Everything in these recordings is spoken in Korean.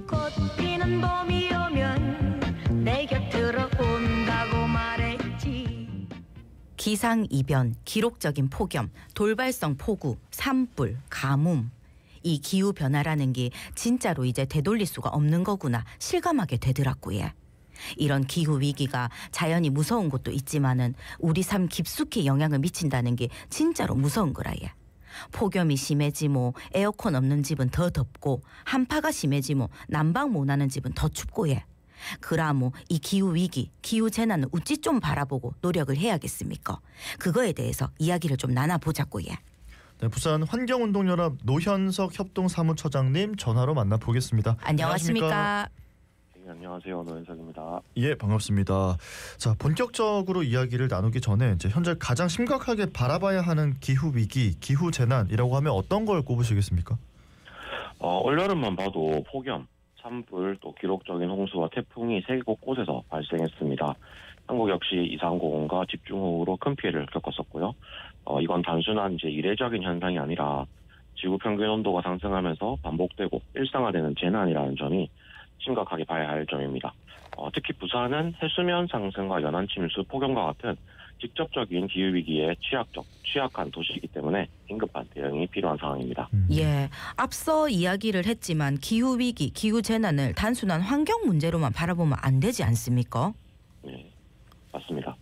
꽃 피는 봄이 오면 내 곁으로 온다고 말했지. 기상이변, 기록적인 폭염, 돌발성 폭우, 산불, 가뭄. 이 기후변화라는 게 진짜로 이제 되돌릴 수가 없는 거구나 실감하게 되더라고요. 이런 기후위기가 자연이 무서운 것도 있지만은 우리 삶 깊숙이 영향을 미친다는 게 진짜로 무서운 거라요. 폭염이 심해지모 에어컨 없는 집은 더 덥고 한파가 심해지모 난방 못하는 집은 더 춥고 예. 그라모 이 기후위기, 기후재난을 어찌 좀 바라보고 노력을 해야겠습니까? 그거에 대해서 이야기를 좀 나눠보자고 예. 네, 부산 환경운동연합 노현석 협동사무처장님 전화로 만나보겠습니다. 안녕하십니까? 네, 안녕하세요. 노현석입니다. 예, 반갑습니다. 자, 본격적으로 이야기를 나누기 전에 이제 현재 가장 심각하게 바라봐야 하는 기후 위기, 기후 재난이라고 하면 어떤 걸 꼽으시겠습니까? 올여름만 봐도 폭염, 산불, 또 기록적인 홍수와 태풍이 세계 곳곳에서 발생했습니다. 한국 역시 이상고온과 집중호우로 큰 피해를 겪었었고요. 이건 단순한 이제 이례적인 현상이 아니라 지구 평균 온도가 상승하면서 반복되고 일상화되는 재난이라는 점이 심각하게 봐야 할 점입니다. 특히 부산은 해수면 상승과 연안 침수, 폭염과 같은 직접적인 기후위기에 취약한 도시이기 때문에 긴급한 대응이 필요한 상황입니다. 예, 앞서 이야기를 했지만 기후위기, 기후재난을 단순한 환경 문제로만 바라보면 안 되지 않습니까? 네, 맞습니다.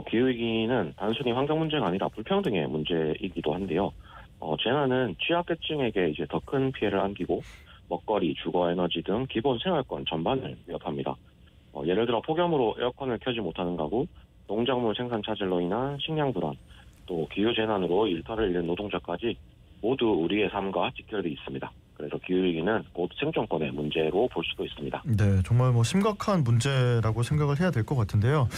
기후위기는 단순히 환경 문제가 아니라 불평등의 문제이기도 한데요. 재난은 취약계층에게 이제 더 큰 피해를 안기고 먹거리, 주거, 에너지 등 기본 생활권 전반을 위협합니다. 예를 들어 폭염으로 에어컨을 켜지 못하는 가구, 농작물 생산 차질로 인한 식량 불안, 또 기후재난으로 일터를 잃는 노동자까지 모두 우리의 삶과 직결되어 있습니다. 그래서 기후위기는 곧 생존권의 문제로 볼 수도 있습니다. 네, 정말 심각한 문제라고 생각을 해야 될 것 같은데요.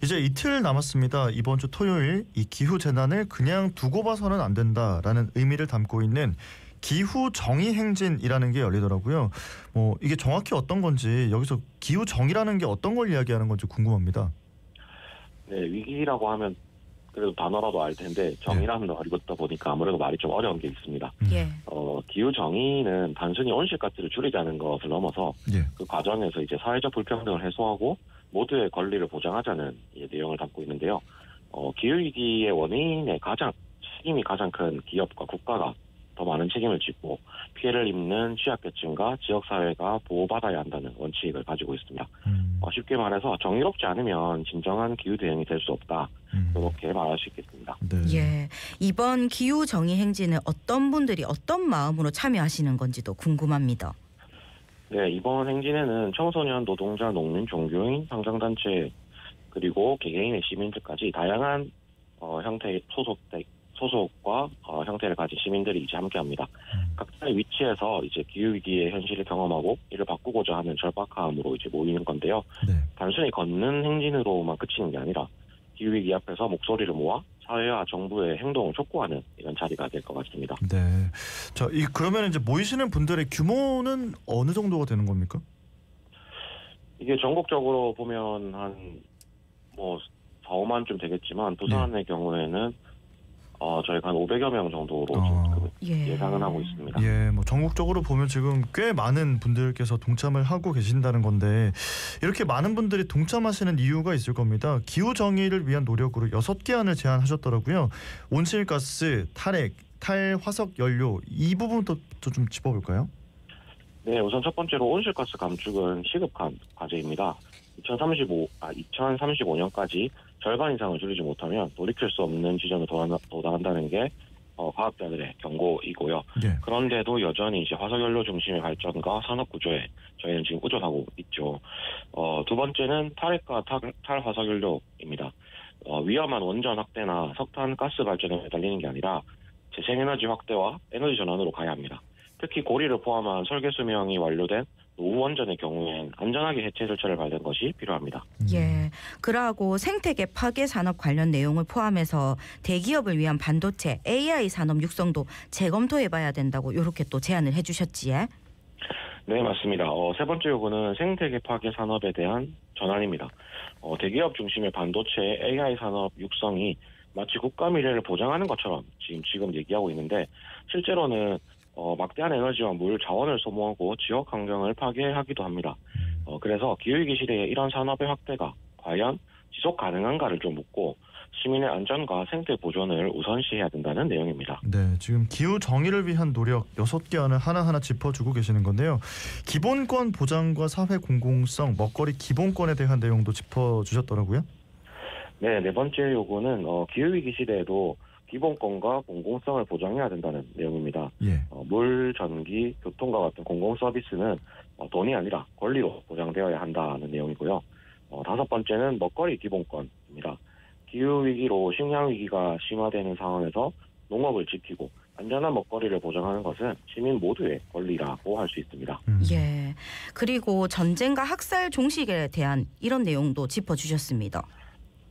이제 이틀 남았습니다. 이번 주 토요일 이 기후 재난을 그냥 두고 봐서는 안 된다라는 의미를 담고 있는 기후 정의 행진이라는 게 열리더라고요. 이게 정확히 어떤 건지 여기서 기후 정의라는 게 어떤 걸 이야기하는 건지 궁금합니다. 네, 위기라고 하면 그래도 단어라도 알 텐데 정의라는 말이 듣다 보니까 아무래도 말이 좀 어려운 게 있습니다. 예. 기후 정의는 단순히 온실가스를 줄이자는 것을 넘어서 예. 그 과정에서 이제 사회적 불평등을 해소하고 모두의 권리를 보장하자는 내용을 담고 있는데요. 기후 위기의 원인의 책임이 가장 큰 기업과 국가가 더 많은 책임을 짓고 피해를 입는 취약계층과 지역사회가 보호받아야 한다는 원칙을 가지고 있습니다. 쉽게 말해서 정의롭지 않으면 진정한 기후대응이 될 수 없다. 이렇게 말할 수 있겠습니다. 네. 예, 이번 기후 정의 행진은 어떤 분들이 어떤 마음으로 참여하시는 건지도 궁금합니다. 네, 이번 행진에는 청소년, 노동자, 농민, 종교인, 환경단체 그리고 개개인의 시민들까지 다양한 형태의 소속과 형태를 가진 시민들이 이제 함께합니다. 각자의 위치에서 이제 기후 위기의 현실을 경험하고 이를 바꾸고자 하는 절박함으로 이제 모이는 건데요. 네. 단순히 걷는 행진으로만 그치는 게 아니라 기후 위기 앞에서 목소리를 모아 사회와 정부의 행동을 촉구하는 이런 자리가 될 것 같습니다. 네. 자, 그러면 이제 모이시는 분들의 규모는 어느 정도가 되는 겁니까? 이게 전국적으로 보면 한 4, 5만쯤 되겠지만 부산의 경우에는 저희가 한 500여 명 정도로 지금 예상은 하고 있습니다. 예, 전국적으로 보면 지금 꽤 많은 분들께서 동참을 하고 계신다는 건데 이렇게 많은 분들이 동참하시는 이유가 있을 겁니다. 기후 정의를 위한 노력으로 6개 안을 제안하셨더라고요. 온실가스, 탈핵, 탈화석 연료 이 부분부터 좀 짚어볼까요? 네, 우선 첫 번째로 온실가스 감축은 시급한 과제입니다. 2035년까지 절반 이상을 줄이지 못하면 돌이킬 수 없는 지점에 도달한다는 게 과학자들의 경고이고요. 네. 그런데도 여전히 이제 화석연료 중심의 발전과 산업 구조에 저희는 지금 의존하고 있죠. 두 번째는 탈핵과 탈화석연료입니다. 위험한 원전 확대나 석탄 가스 발전에 매달리는 게 아니라 재생에너지 확대와 에너지 전환으로 가야 합니다. 특히 고리를 포함한 설계 수명이 완료된 노후 원전의 경우엔 안전하게 해체 절차를 밟는 것이 필요합니다. 예, 그러고 생태계 파괴 산업 관련 내용을 포함해서 대기업을 위한 반도체, AI 산업 육성도 재검토해봐야 된다고 이렇게 또 제안을 해주셨지에? 네, 맞습니다. 세 번째 요구는 생태계 파괴 산업에 대한 전환입니다. 대기업 중심의 반도체, AI 산업 육성이 마치 국가 미래를 보장하는 것처럼 지금 얘기하고 있는데 실제로는 막대한 에너지와 물 자원을 소모하고 지역 환경을 파괴하기도 합니다. 그래서 기후위기 시대에 이런 산업의 확대가 과연 지속 가능한가를 좀 묻고 시민의 안전과 생태 보존을 우선시해야 된다는 내용입니다. 네, 지금 기후 정의를 위한 노력 6개 안을 하나하나 짚어주고 계시는 건데요. 기본권 보장과 사회 공공성, 먹거리 기본권에 대한 내용도 짚어주셨더라고요. 네, 네 번째 요구는 기후위기 시대에도 기본권과 공공성을 보장해야 된다는 내용입니다. 예. 물, 전기, 교통과 같은 공공 서비스는 돈이 아니라 권리로 보장되어야 한다는 내용이고요. 다섯 번째는 먹거리 기본권입니다. 기후위기로 식량위기가 심화되는 상황에서 농업을 지키고 안전한 먹거리를 보장하는 것은 시민 모두의 권리라고 할 수 있습니다. 예. 그리고 전쟁과 학살 종식에 대한 이런 내용도 짚어주셨습니다.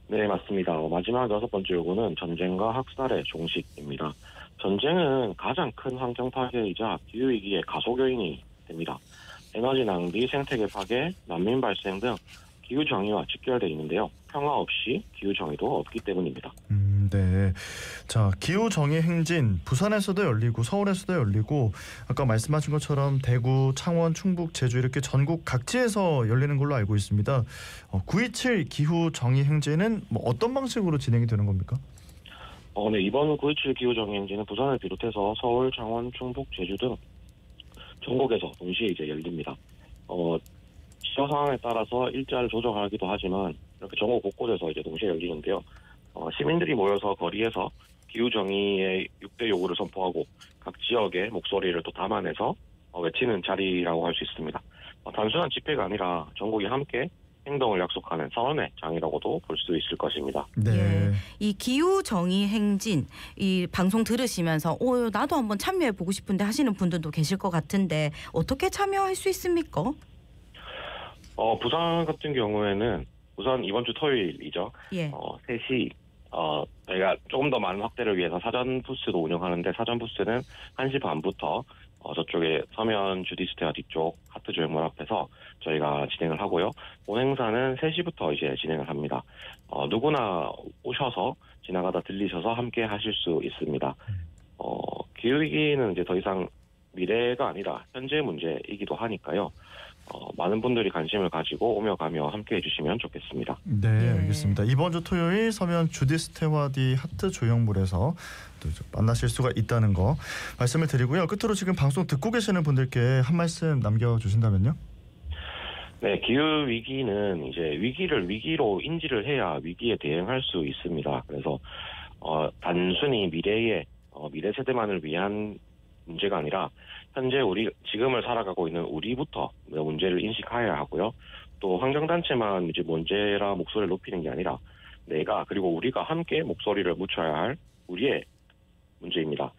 네, 맞습니다. 마지막 여섯 번째 요구는 전쟁과 학살의 종식입니다. 전쟁은 가장 큰 환경 파괴이자 기후위기의 가속 요인이 됩니다. 에너지 낭비, 생태계 파괴, 난민 발생 등 기후정의와 직결되어 있는데요. 평화 없이 기후정의도 없기 때문입니다. 네. 자, 기후정의 행진 부산에서도 열리고 서울에서도 열리고 아까 말씀하신 것처럼 대구, 창원, 충북, 제주 이렇게 전국 각지에서 열리는 걸로 알고 있습니다. 9.27 기후정의 행진은 뭐 어떤 방식으로 진행이 되는 겁니까? 네, 이번 9.27 기후정의 행진은 부산을 비롯해서 서울, 창원, 충북, 제주 등 전국에서 동시에 이제 열립니다. 시정 상황에 따라서 일자를 조정하기도 하지만 이렇게 전국 곳곳에서 이제 동시에 열리는데요. 시민들이 모여서 거리에서 기후 정의의 6대 요구를 선포하고 각 지역의 목소리를 또 담아내서 외치는 자리라고 할 수 있습니다. 단순한 집회가 아니라 전국이 함께 행동을 약속하는 선언의 장이라고도 볼 수 있을 것입니다. 네. 예. 이 기후 정의 행진 이 방송 들으시면서 나도 한번 참여해 보고 싶은데 하시는 분들도 계실 것 같은데 어떻게 참여할 수 있습니까? 부산 같은 경우에는 우선 이번 주 토요일이죠. 예. 3시 저희가 조금 더 많은 확대를 위해서 사전 부스도 운영하는데 사전 부스는 1시 반부터 저쪽에 서면 주디스테아 뒤쪽 하트 조형물 앞에서 저희가 진행을 하고요. 본 행사는 3시부터 이제 진행을 합니다. 누구나 오셔서 지나가다 들리셔서 함께 하실 수 있습니다. 기후위기는 이제 더 이상 미래가 아니라 현재 문제이기도 하니까요. 많은 분들이 관심을 가지고 오며 가며 함께 해주시면 좋겠습니다. 네, 알겠습니다. 이번 주 토요일 서면 주디스테와디 하트 조형물에서 또 만나실 수가 있다는 거 말씀을 드리고요. 끝으로 지금 방송 듣고 계시는 분들께 한 말씀 남겨주신다면요. 네, 기후 위기는 이제 위기를 위기로 인지를 해야 위기에 대응할 수 있습니다. 그래서 단순히 미래 세대만을 위한 문제가 아니라 현재 지금을 살아가고 있는 우리부터 문제를 인식해야 하고요. 또 환경단체만 이제 문제라 목소리를 높이는 게 아니라 내가 그리고 우리가 함께 목소리를 묻혀야 할 우리의 문제입니다.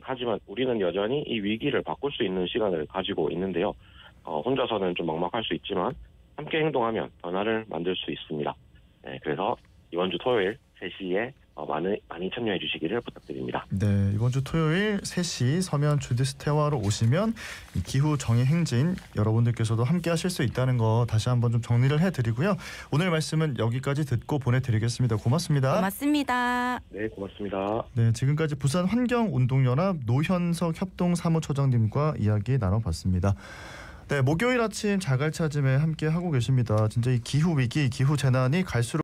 하지만 우리는 여전히 이 위기를 바꿀 수 있는 시간을 가지고 있는데요. 혼자서는 좀 막막할 수 있지만 함께 행동하면 변화를 만들 수 있습니다. 네, 그래서 이번 주 토요일 3시에 많이 참여해 주시기를 부탁드립니다. 네, 이번 주 토요일 3시 서면 주디스테와로 오시면 이 기후 정의 행진 여러분들께서도 함께 하실 수 있다는 거 다시 한번 좀 정리를 해드리고요. 오늘 말씀은 여기까지 듣고 보내드리겠습니다. 고맙습니다. 고맙습니다. 네, 고맙습니다. 네, 지금까지 부산 환경운동연합 노현석 협동사무처장님과 이야기 나눠봤습니다. 네, 목요일 아침 자갈찾음에 함께 하고 계십니다. 진짜 이 기후 위기, 기후 재난이 갈수록